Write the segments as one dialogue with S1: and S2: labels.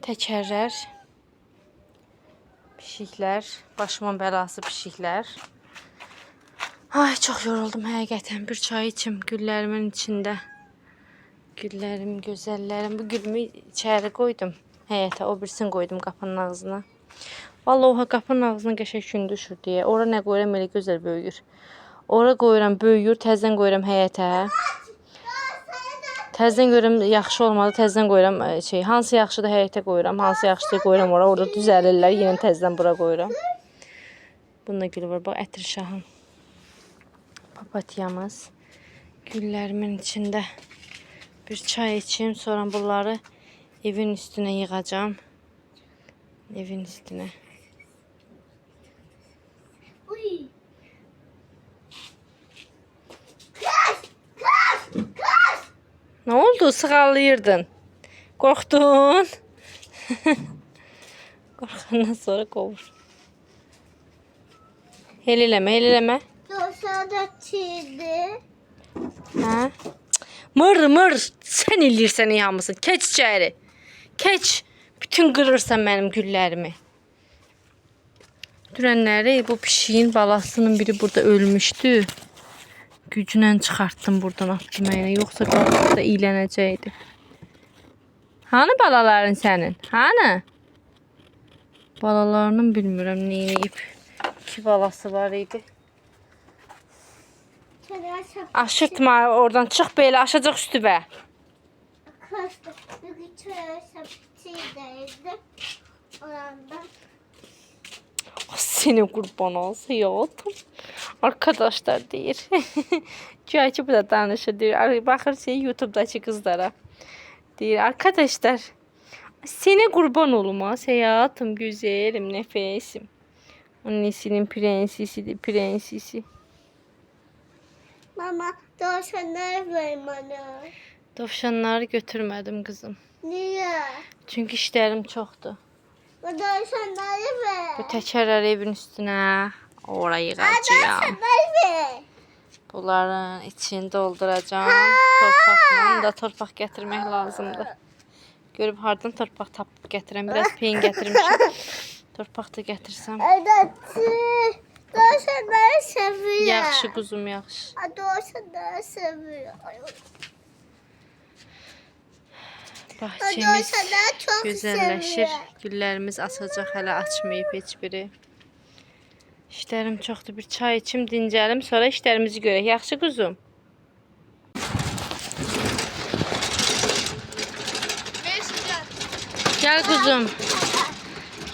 S1: Təkərlər, pişiklər, başımın bəlası pişiklər. Ay, çox yoruldum həqiqətən. Bir çay içim güllərimin içində. Güllərim, gözəllərim. Bu gülümü içəri qoydum həyətə. O birisini qoydum qapının ağzına. Vallahi o qapının ağzına qəşəng gün düşür deyə. Ora nə qoyuram elə gözəl böyüyür. Ora qoyuram böyüyür, təzədən qoyuram həyətə. Təzədən görürəm yaxşı olmadı, təzədən qoyuram hansı yaxşıdır həyətə qoyuram, hansı yaxşıdır qoyuram ora, orada düzəlirlər, yenə təzədən bura qoyuram. Bununla gülü var, bax ətir şahım. Papatyamız güllərimin içində. Bir çay içeyim, sonra bunları evin üstüne yığacağım. Evin üstüne. Ne oldu? Sığalıyırdın. Korktun. Korkandan sonra kovur. Heliləmə, heliləmə.
S2: Dosada çiğdi.
S1: Ha? Mır. Sen eləyirsən yağmısın. Keç içəri. Keç. Bütün qırırsan mənim güllərimi. Dünənləri bu pişiyin balasının biri burada ölmüşdü. Gücünlə çıxartdım buradan atdım mənə. Yoxsa qalıb da iylənəcəkdi. Hanı balaların sənin? Hanı? Balalarının bilmirəm neyib. 2 balası var idi. Aşırtma oradan çıx belə aşacaq üstübə. Seni kurban olsun yoltum. Arkadaşlar deyir. Güya ki bu da danışır deyir. Baxır YouTube'daki kızlara. Deyir arkadaşlar. Seni kurban olmaz hayatım, güzelim, nefesim. Annesinin prensesidir, prensesi.
S2: Mama, tavşanları ver bana.
S1: Tavşanları götürmedim kızım.
S2: Niye?
S1: Çünkü işlerim çoktu.
S2: Bu tavşanları ver.
S1: Bu təkərlər evin üstüne oraya yığacağım.
S2: Tavşanları ver.
S1: Bunların içini dolduracağım. Torpaqla da torpaq getirmek lazımdır. Görüb hardan torpaq tapıb gətirəm. Biraz peyin gətirmişim. Torpaq da gətirsəm.
S2: Evet. Tavşanları seviyor.
S1: Yaxşı kuzum, yaxşı.
S2: Tavşanları seviyor.
S1: Bahçemiz
S2: Tavşanları çok
S1: güzelleşir.
S2: seviyor.
S1: Güllerimiz açacaq, hələ açmayıb heç biri. İşlərim çoxdur. Bir çay içim, dincəlim, sonra işlərimizi görək. Yaxşı kuzum. Gel kuzum.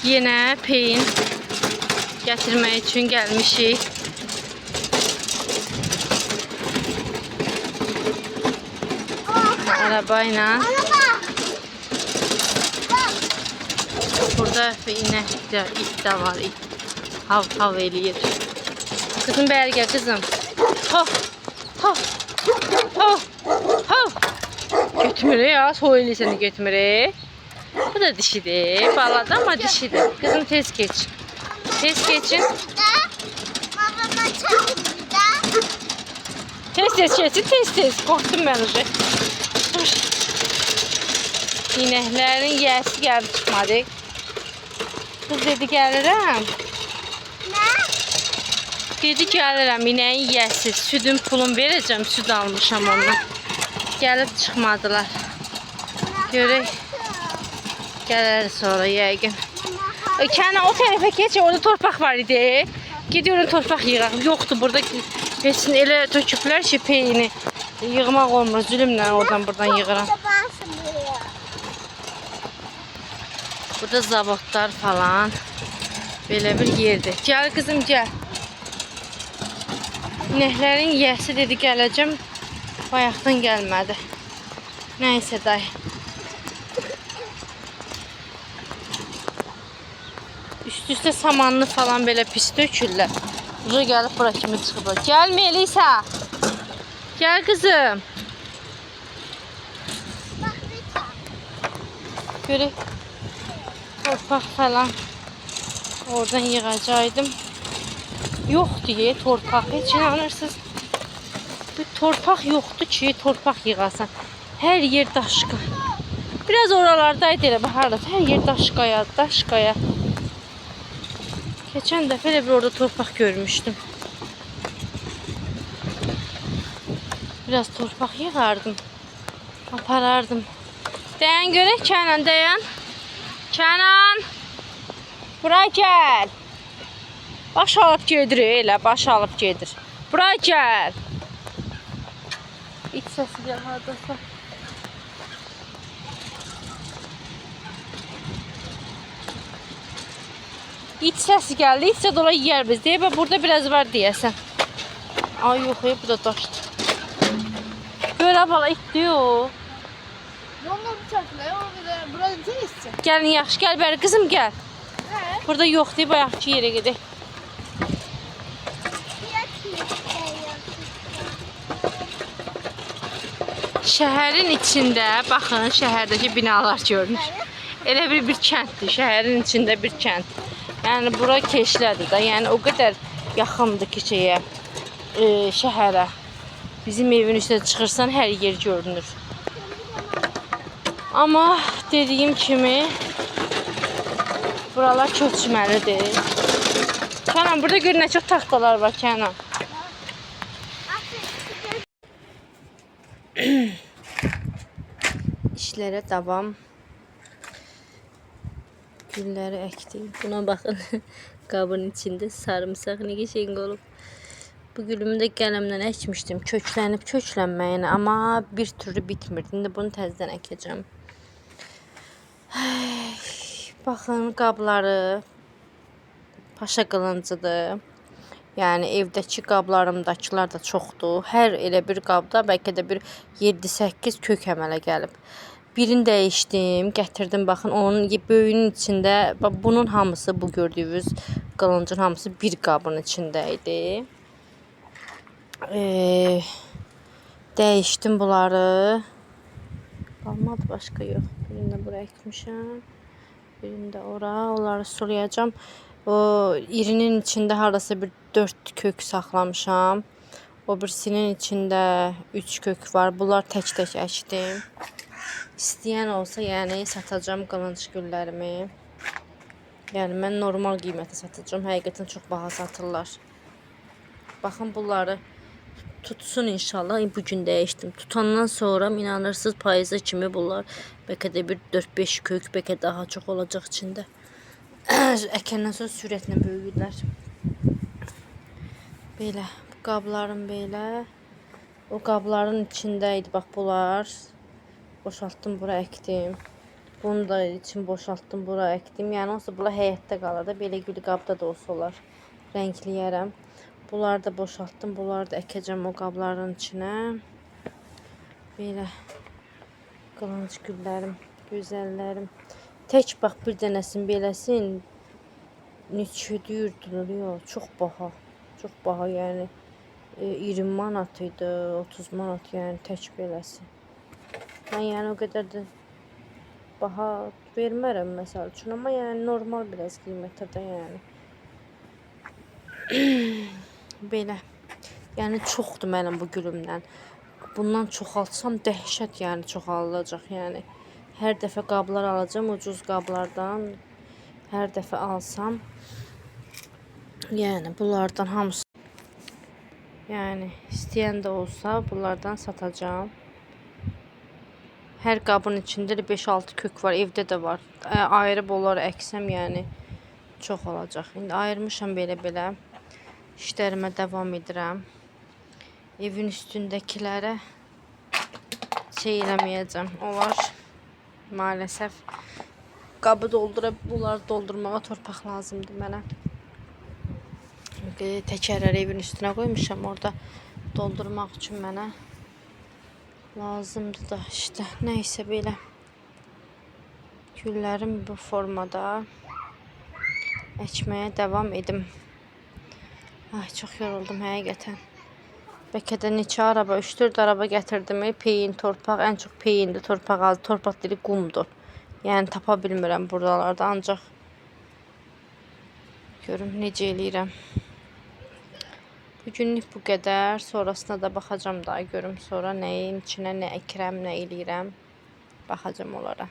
S1: Yine peyin getirmek için gelmişik. Arabayla. Burada inek de, it de var. İt. Hav eləyir. Kızım bəri gəl kızım. Hav. Götmürü ya. Soylu seni götmürü. Bu da dişidir. Baladı ama dişidir. Kızım tez geç. Tez geçin. Tez geçin. Tez. Korktum ben уже. Dur. İneklerin yiyəsi geldi çıkmadı. Kız dedi gəlirəm.
S2: Ne?
S1: Dedi gəlirəm ineğin yiyəsi. Südün pulun vereceğim. Süd almışam ondan. Gəlib çıxmadılar. Görək. Gələr sonra yəqin. Kənan o tərəfə keç, orada torpaq var idi. Gidiyorum torpaq yığaq. Yoxdur burada. Heçin elə töküblər ki peyini yığmaq olmur. Zülümlə oradan buradan yığıram. Burada zavodlar falan. Belə bir yerdir. Gəl kızım gəl. İnəklərin yiyəsi dedi gələcəm. Bayaqdan gəlmədi. Nəysə day. Üst-üstə samanlı falan belə pis dökürlər. Buraya gəlib bura kimi çıxıblar. Gəl Melisa. Gəl kızım. Görək. Torpaq falan. Oradan yığacaqdım. Yoxdur ye torpaq. Heç inanırsınız. Bu torpaq yoxdur ki torpaq yığasan. Hər yer daşqa. Biraz oralardaydı elə baharda. Hər yer daş qaya, daş qaya. Keçən dəfə elə bir orada torpaq görmüşdüm. Biraz torpaq yığardım. Aparardım. Dayan görək Kənan, dayan. Kənan. Bura gəl. Baş alıb gedir elə, baş alıb gedir. Bura gəl. İç səsi gəl hardasa. İç səsi gəldi. İçsə dola yiyər biz. Deyib, burada biraz var deyəsən. Ay yox, bu da daşdı. Görə bala itdi o.
S2: Yolunu bıçakla. Burada ne istiyorsun?
S1: Gəlin yaxşı, gəl bəri qızım gəl.
S2: He?
S1: Burada yox deyib, ayaqçı yerə gedək. Şəhərin içində, baxın, şəhərdəki binalar görünür. Elə bir kənddir, şəhərin içində bir kənd. Yəni bura keşlədir də, yəni o qədər yaxındır ki şeyə, şəhərə. Bizim evin üstə çıxırsan hər yer görünür. Amma dediyim kimi buralar köçməlidir. Kənan, burada gör nə çox taxtalar var Kənan. İşlərə davam. Gülləri əkdim. Buna baxın. Qabın içində sarımsaq nə qəşəng olub. Bu gülümü də qələmlə əkmişdim. Köklənib köklənməyinə, amma bir türlü bitmirdi. İndi bunu təzədən əkəcəm. Baxın, qabları paşa qılıncıdır. Yəni evdəki qablarımdakılar da çoxdur. Hər elə bir qabda bəlkə də bir 7-8 kök əmələ gəlib. Birini dəyişdim, gətirdim. Baxın, onun böyüyünün içində, bunun hamısı, bu gördüyünüz qılıncın hamısı bir qabın içində idi. Dəyişdim bunları. Qalmadı başqa yox. Birini də bura əkmişəm. Birini də ora. Onları sulayacağım. O irinin içində harasa bir 4 kök saxlamışam. O birisinin içində 3 kök var. Bunlar tək-tək əkdim. İstəyən olsa, yəni satacağım qılınc güllərimi. Yəni mən normal qiymətə satacağım. Həqiqətən çox baha satırlar. Baxın, bunları tutsun inşallah. Bu gün dəyişdim. Tutandan sonra inanırsınız payıza kimi bunlar bəlkə də bir 4-5 kök, bəlkə daha çox olacaq içində. Əkəndən sonra sürətlə böyüyürlər. Belə, bu qablarım belə. O qabların içində idi, bax bunlar. Boşaltdım, bura əkdim. Bunu da için boşaltdım, bura əkdim. Yəni olsa bunlar həyətdə qalır. Belə gül qabda da olsa olar. Rəngləyərəm. Bunları da boşaltdım. Bunları da əkəcəm o qabların içinə. Belə qılınc güllərim, gözəllərim. Tək bax bir dənəsin beləsin. Neçə deyirdilər, yox, çox baha. Çox baha, yəni 20 manat idi, 30 manat, yəni tək beləsi. Mən yəni o qədər də baha vermərəm məsəl üçün, amma yəni normal biraz qiymətə də yəni. Belə. Yəni çoxdur mənim bu gülümdən. Bundan çoxaltsam dəhşət, yəni çoxalacaq, yəni. Hər dəfə qablar alacağım, ucuz qablardan. Hər dəfə alsam, yəni bunlardan hamısı. Yəni istəyən də olsa bunlardan satacağım. Hər qabın içində 5-6 kök var, evdə də var. Ayırıb onları əksəm, yəni çox olacaq. İndi ayırmışam belə-belə. İşlərimə davam edirəm. Evin üstündəkilərə şey eləməyəcəm. Onlar maalesef qabı bunları doldurmağa torpaq lazımdır mənə. Təkərləri evin üstünə qoymuşam, orada doldurmaq üçün mənə lazımdır da işte. Neysə belə. Güllərim bu formada əkməyə davam edim. Ay, çox yoruldum həqiqətən. Bəlkə də neçə araba, 3-4 araba gətirdim. Peyin, torpaq, ən çox peyindir, torpaq aldı. Torpaq dili qumdur. Yəni tapa bilmirəm buralarda, ancaq görüm necə eləyirəm. Bugünlük bu qədər. Sonrasına da baxacağım daha, görüm sonra nəyin içinə nə əkirəm, nə eləyirəm. Baxacağım onlara.